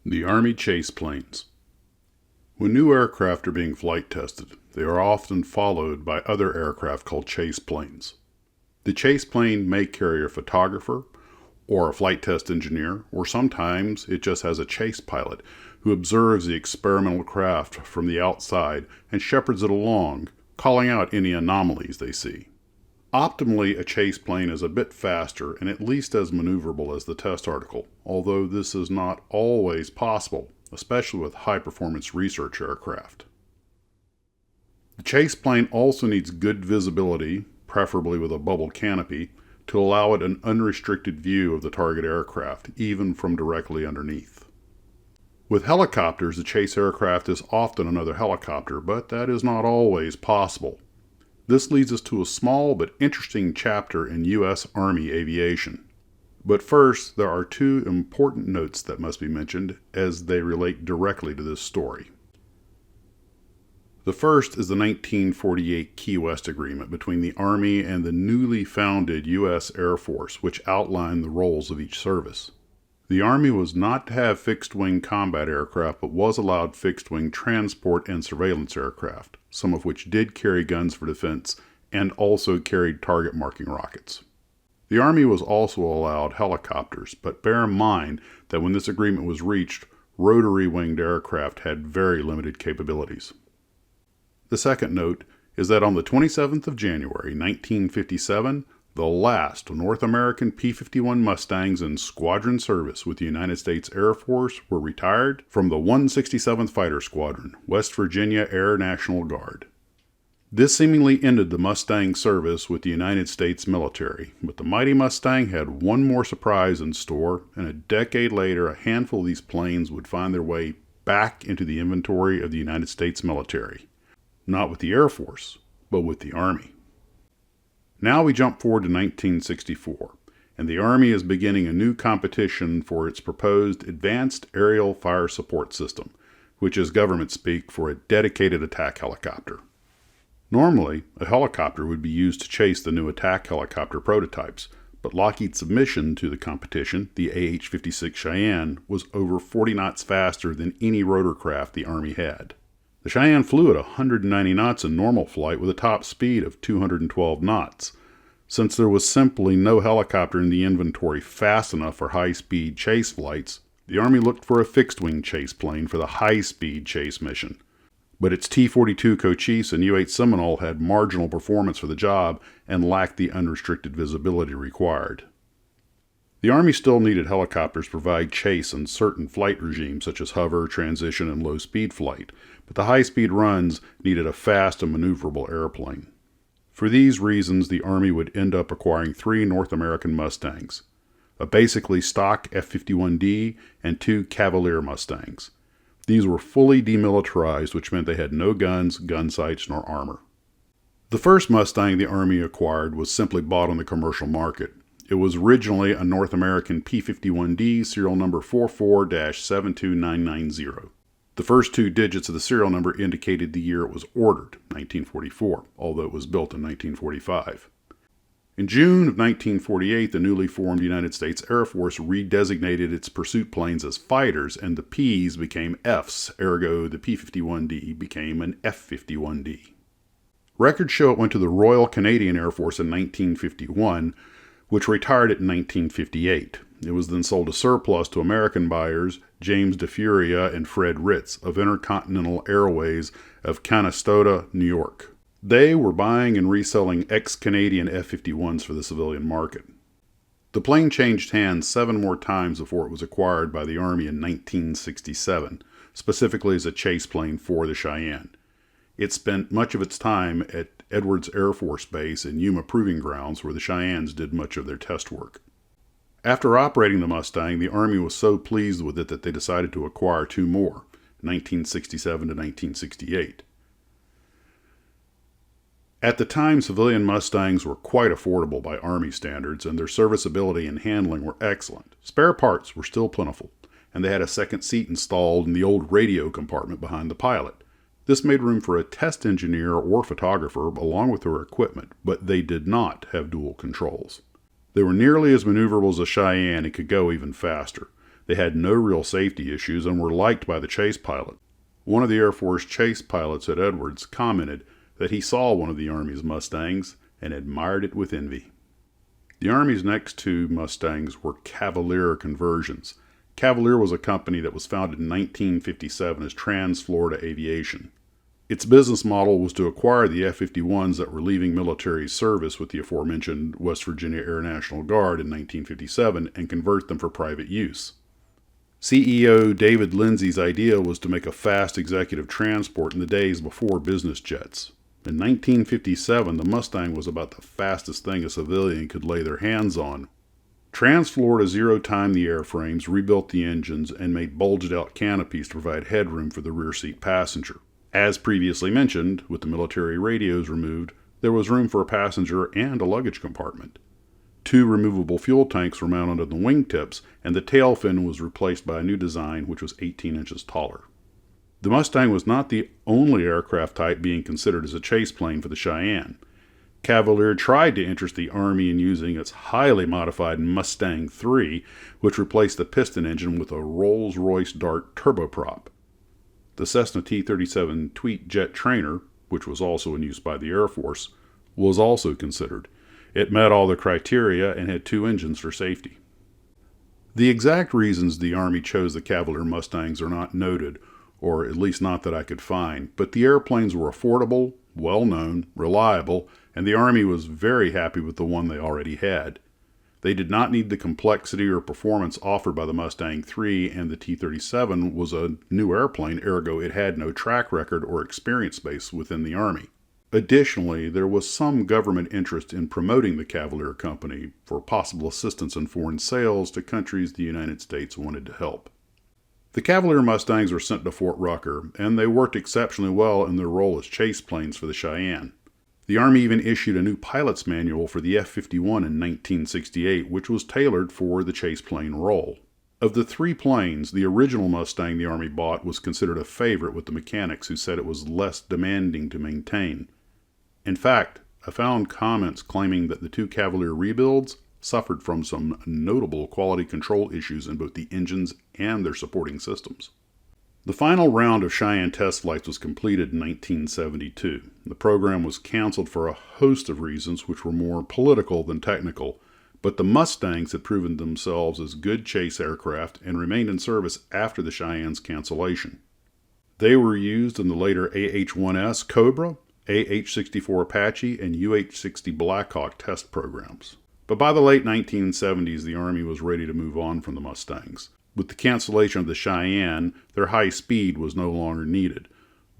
The Army chase planes. When new aircraft are being flight tested, they are often followed by other aircraft called chase planes. The chase plane may carry a photographer or a flight test engineer, or sometimes it just has a chase pilot who observes the experimental craft from the outside and shepherds it along, calling out any anomalies they see. Optimally, a chase plane is a bit faster and at least as maneuverable as the test article, although this is not always possible, especially with high-performance research aircraft. The chase plane also needs good visibility, preferably with a bubble canopy, to allow it an unrestricted view of the target aircraft, even from directly underneath. With helicopters, the chase aircraft is often another helicopter, but that is not always possible. This leads us to a small but interesting chapter in U.S. Army aviation. But first, there are two important notes that must be mentioned as they relate directly to this story. The first is the 1948 Key West Agreement between the Army and the newly founded U.S. Air Force, which outlined the roles of each service. The Army was not to have fixed-wing combat aircraft, but was allowed fixed-wing transport and surveillance aircraft, some of which did carry guns for defense and also carried target-marking rockets. The Army was also allowed helicopters, but bear in mind that when this agreement was reached, rotary-winged aircraft had very limited capabilities. The second note is that on the 27th of January, 1957, the last North American P-51 Mustangs in squadron service with the United States Air Force were retired from the 167th Fighter Squadron, West Virginia Air National Guard. This seemingly ended the Mustang service with the United States military, but the mighty Mustang had one more surprise in store, and a decade later a handful of these planes would find their way back into the inventory of the United States military. Not with the Air Force, but with the Army. Now we jump forward to 1964, and the Army is beginning a new competition for its proposed Advanced Aerial Fire Support System, which is government speak for a dedicated attack helicopter. Normally, a helicopter would be used to chase the new attack helicopter prototypes, but Lockheed's submission to the competition, the AH-56 Cheyenne, was over 40 knots faster than any rotorcraft the Army had. The Cheyenne flew at 190 knots in normal flight with a top speed of 212 knots. Since there was simply no helicopter in the inventory fast enough for high-speed chase flights, the Army looked for a fixed-wing chase plane for the high-speed chase mission. But its T-42 Cochise and U-8 Seminole had marginal performance for the job and lacked the unrestricted visibility required. The Army still needed helicopters to provide chase in certain flight regimes such as hover, transition, and low-speed flight, but the high-speed runs needed a fast and maneuverable airplane. For these reasons, the Army would end up acquiring 3 North American Mustangs, a basically stock F-51D and 2 Cavalier Mustangs. These were fully demilitarized, which meant they had no guns, gun sights, nor armor. The first Mustang the Army acquired was simply bought on the commercial market. It was originally a North American P-51D, serial number 44-72990. The first 2 digits of the serial number indicated the year it was ordered, 1944, although it was built in 1945. In June of 1948, the newly formed United States Air Force redesignated its pursuit planes as fighters, and the Ps became Fs, ergo the P-51D became an F-51D. Records show it went to the Royal Canadian Air Force in 1951, which retired it in 1958. It was then sold to surplus to American buyers, James DeFuria and Fred Ritz of Intercontinental Airways of Canastota, New York. They were buying and reselling ex-Canadian F-51s for the civilian market. The plane changed hands 7 more times before it was acquired by the Army in 1967, specifically as a chase plane for the Cheyenne. It spent much of its time at Edwards Air Force Base in Yuma Proving Grounds, where the Cheyennes did much of their test work. After operating the Mustang, the Army was so pleased with it that they decided to acquire 2 more, 1967 to 1968. At the time, civilian Mustangs were quite affordable by Army standards, and their serviceability and handling were excellent. Spare parts were still plentiful, and they had a second seat installed in the old radio compartment behind the pilot. This made room for a test engineer or photographer along with their equipment, but they did not have dual controls. They were nearly as maneuverable as a Cheyenne and could go even faster. They had no real safety issues and were liked by the chase pilot. One of the Air Force chase pilots at Edwards commented that he saw one of the Army's Mustangs and admired it with envy. The Army's next two Mustangs were Cavalier conversions. Cavalier was a company that was founded in 1957 as Trans-Florida Aviation. Its business model was to acquire the F-51s that were leaving military service with the aforementioned West Virginia Air National Guard in 1957 and convert them for private use. CEO David Lindsay's idea was to make a fast executive transport in the days before business jets. In 1957, the Mustang was about the fastest thing a civilian could lay their hands on. Trans-Florida zero-timed the airframes, rebuilt the engines, and made bulged-out canopies to provide headroom for the rear seat passenger. As previously mentioned, with the military radios removed, there was room for a passenger and a luggage compartment. 2 removable fuel tanks were mounted on the wingtips, and the tail fin was replaced by a new design which was 18 inches taller. The Mustang was not the only aircraft type being considered as a chase plane for the Cheyenne. Cavalier tried to interest the Army in using its highly modified Mustang III, which replaced the piston engine with a Rolls-Royce Dart turboprop. The Cessna T-37 Tweet jet trainer, which was also in use by the Air Force, was also considered. It met all the criteria and had 2 engines for safety. The exact reasons the Army chose the Cavalier Mustangs are not noted, or at least not that I could find, but the airplanes were affordable, well-known, reliable, and the Army was very happy with the one they already had. They did not need the complexity or performance offered by the Mustang III, and the T-37 was a new airplane, ergo it had no track record or experience base within the Army. Additionally, there was some government interest in promoting the Cavalier Company for possible assistance in foreign sales to countries the United States wanted to help. The Cavalier Mustangs were sent to Fort Rucker, and they worked exceptionally well in their role as chase planes for the Cheyenne. The Army even issued a new pilot's manual for the F-51 in 1968, which was tailored for the chase plane role. Of the 3 planes, the original Mustang the Army bought was considered a favorite with the mechanics, who said it was less demanding to maintain. In fact, I found comments claiming that the 2 Cavalier rebuilds suffered from some notable quality control issues in both the engines and their supporting systems. The final round of Cheyenne test flights was completed in 1972. The program was canceled for a host of reasons which were more political than technical, but the Mustangs had proven themselves as good chase aircraft and remained in service after the Cheyenne's cancellation. They were used in the later AH-1S Cobra, AH-64 Apache, and UH-60 Blackhawk test programs. But by the late 1970s, the Army was ready to move on from the Mustangs. With the cancellation of the Cheyenne, their high speed was no longer needed.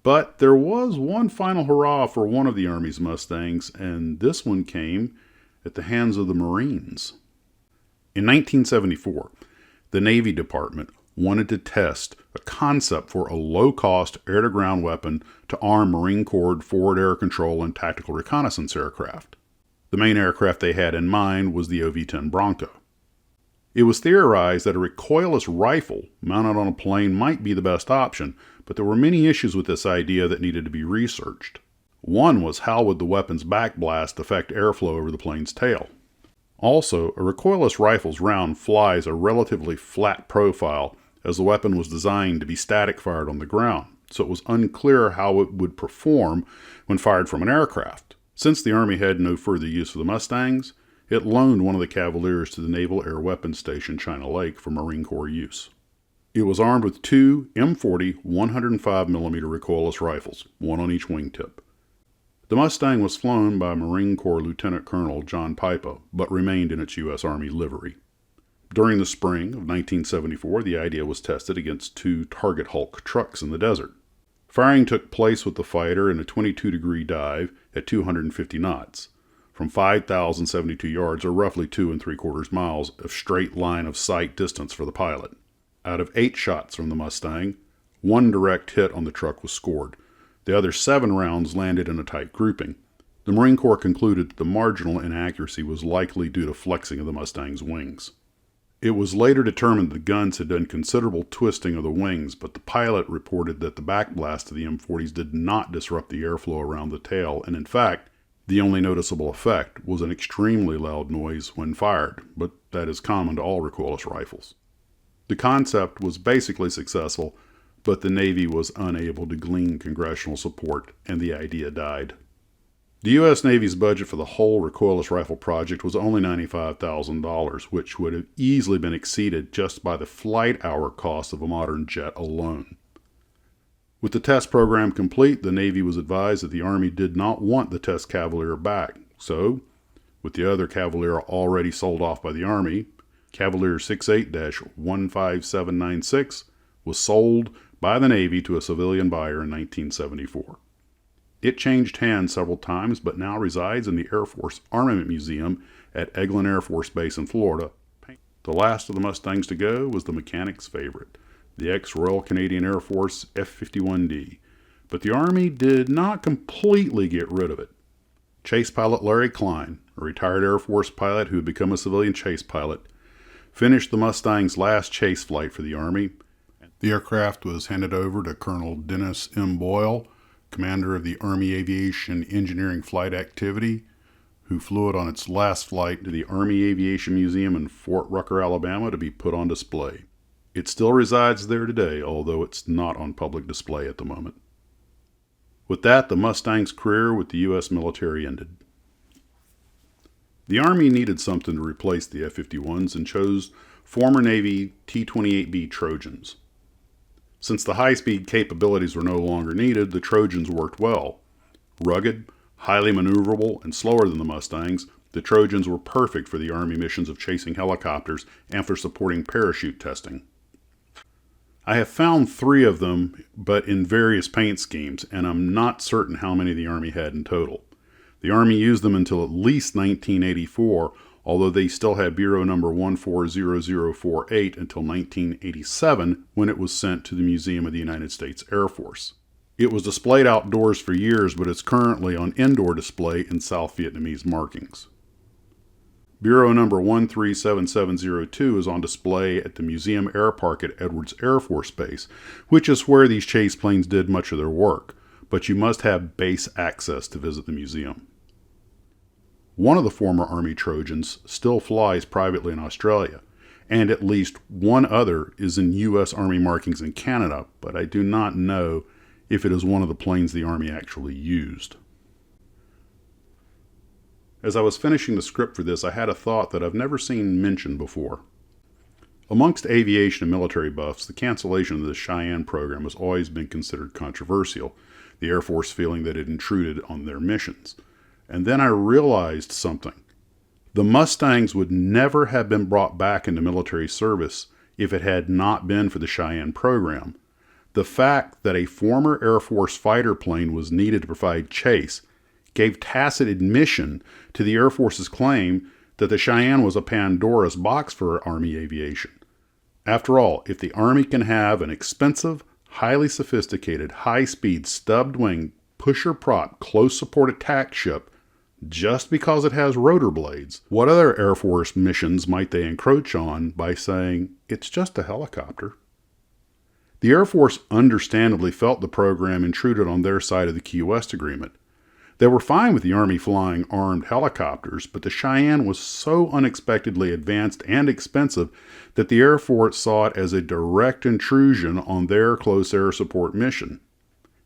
But there was one final hurrah for one of the Army's Mustangs, and this one came at the hands of the Marines. In 1974, the Navy Department wanted to test a concept for a low-cost air-to-ground weapon to arm Marine Corps forward air control and tactical reconnaissance aircraft. The main aircraft they had in mind was the OV-10 Bronco. It was theorized that a recoilless rifle mounted on a plane might be the best option, but there were many issues with this idea that needed to be researched. One was how would the weapon's backblast affect airflow over the plane's tail. Also, a recoilless rifle's round flies a relatively flat profile, as the weapon was designed to be static fired on the ground, so it was unclear how it would perform when fired from an aircraft. Since the Army had no further use for the Mustangs, it loaned one of the Cavaliers to the Naval Air Weapons Station, China Lake, for Marine Corps use. It was armed with 2 M40 105mm recoilless rifles, one on each wingtip. The Mustang was flown by Marine Corps Lieutenant Colonel John Pipa, but remained in its U.S. Army livery. During the spring of 1974, the idea was tested against 2 Target Hulk trucks in the desert. Firing took place with the fighter in a 22-degree dive at 250 knots, from 5,072 yards, or roughly 2 3/4 miles, of straight line of sight distance for the pilot. Out of 8 shots from the Mustang, 1 direct hit on the truck was scored. The other 7 rounds landed in a tight grouping. The Marine Corps concluded that the marginal inaccuracy was likely due to flexing of the Mustang's wings. It was later determined the guns had done considerable twisting of the wings, but the pilot reported that the backblast of the M40s did not disrupt the airflow around the tail, and in fact, the only noticeable effect was an extremely loud noise when fired, but that is common to all recoilless rifles. The concept was basically successful, but the Navy was unable to glean congressional support, and the idea died. The U.S. Navy's budget for the whole recoilless rifle project was only $95,000, which would have easily been exceeded just by the flight hour cost of a modern jet alone. With the test program complete, the Navy was advised that the Army did not want the test Cavalier back. So, with the other Cavalier already sold off by the Army, Cavalier 68-15796 was sold by the Navy to a civilian buyer in 1974. It changed hands several times, but now resides in the Air Force Armament Museum at Eglin Air Force Base in Florida. The last of the Mustangs to go was the mechanic's favorite, the ex-Royal Canadian Air Force F-51D, but the Army did not completely get rid of it. Chase pilot Larry Klein, a retired Air Force pilot who had become a civilian chase pilot, finished the Mustang's last chase flight for the Army. The aircraft was handed over to Colonel Dennis M. Boyle, commander of the Army Aviation Engineering Flight Activity, who flew it on its last flight to the Army Aviation Museum in Fort Rucker, Alabama, to be put on display. It still resides there today, although it's not on public display at the moment. With that, the Mustang's career with the U.S. military ended. The Army needed something to replace the F-51s and chose former Navy T-28B Trojans. Since the high-speed capabilities were no longer needed, the Trojans worked well. Rugged, highly maneuverable, and slower than the Mustangs, the Trojans were perfect for the Army missions of chasing helicopters and for supporting parachute testing. I have found 3 of them, but in various paint schemes, and I'm not certain how many the Army had in total. The Army used them until at least 1984, although they still had Bureau number 140048 until 1987, when it was sent to the Museum of the United States Air Force. It was displayed outdoors for years, but it's currently on indoor display in South Vietnamese markings. Bureau number 137702 is on display at the Museum Air Park at Edwards Air Force Base, which is where these chase planes did much of their work, but you must have base access to visit the museum. One of the former Army Trojans still flies privately in Australia, and at least one other is in U.S. Army markings in Canada, but I do not know if it is one of the planes the Army actually used. As I was finishing the script for this, I had a thought that I've never seen mentioned before. Amongst aviation and military buffs, the cancellation of the Cheyenne program has always been considered controversial, the Air Force feeling that it intruded on their missions. And then I realized something. The Mustangs would never have been brought back into military service if it had not been for the Cheyenne program. The fact that a former Air Force fighter plane was needed to provide chase gave tacit admission to the Air Force's claim that the Cheyenne was a Pandora's box for Army aviation. After all, if the Army can have an expensive, highly sophisticated, high-speed, stubbed-wing, pusher-prop, close-support attack ship just because it has rotor blades, what other Air Force missions might they encroach on by saying, it's just a helicopter? The Air Force understandably felt the program intruded on their side of the Key West Agreement. They were fine with the Army flying armed helicopters, but the Cheyenne was so unexpectedly advanced and expensive that the Air Force saw it as a direct intrusion on their close air support mission.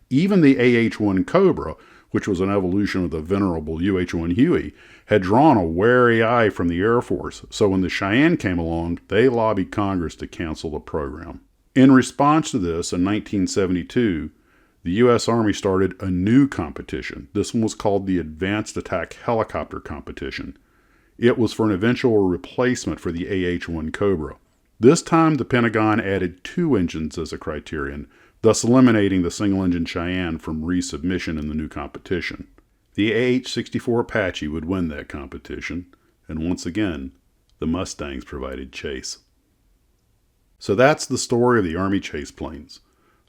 Even the AH-1 Cobra, which was an evolution of the venerable UH-1 Huey, had drawn a wary eye from the Air Force, so when the Cheyenne came along, they lobbied Congress to cancel the program. In response to this, in 1972, the U.S. Army started a new competition. This one was called the Advanced Attack Helicopter Competition. It was for an eventual replacement for the AH-1 Cobra. This time, the Pentagon added 2 engines as a criterion, thus eliminating the single-engine Cheyenne from resubmission in the new competition. The AH-64 Apache would win that competition, and once again, the Mustangs provided chase. So that's the story of the Army chase planes,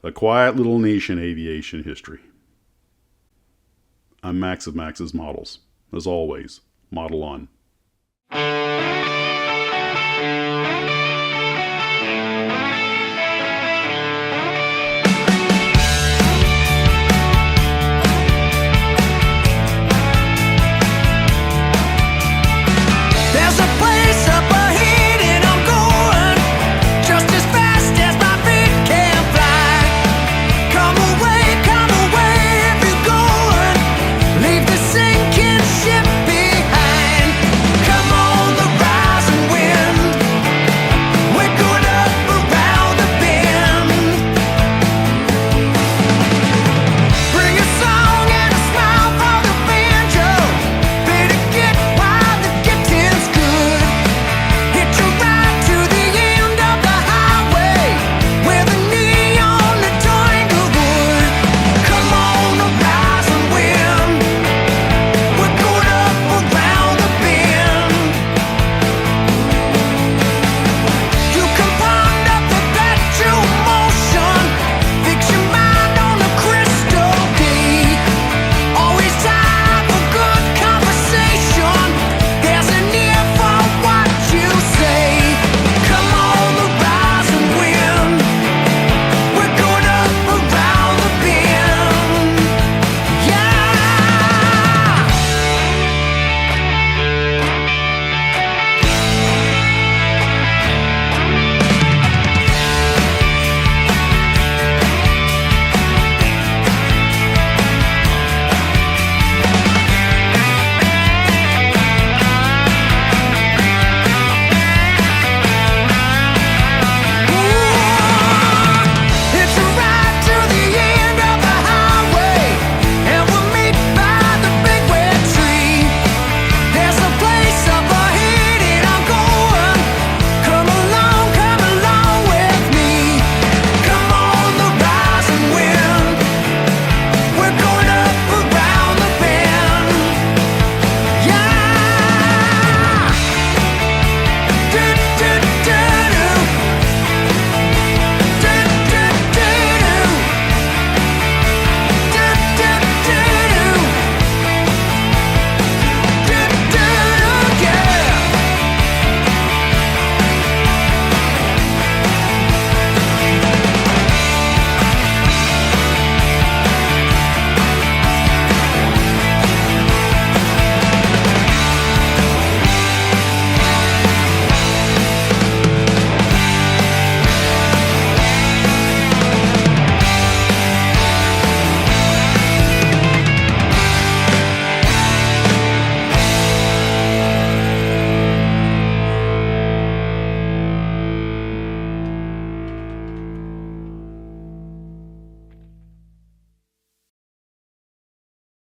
a quiet little niche in aviation history. I'm Max of Max's Models. As always, model on.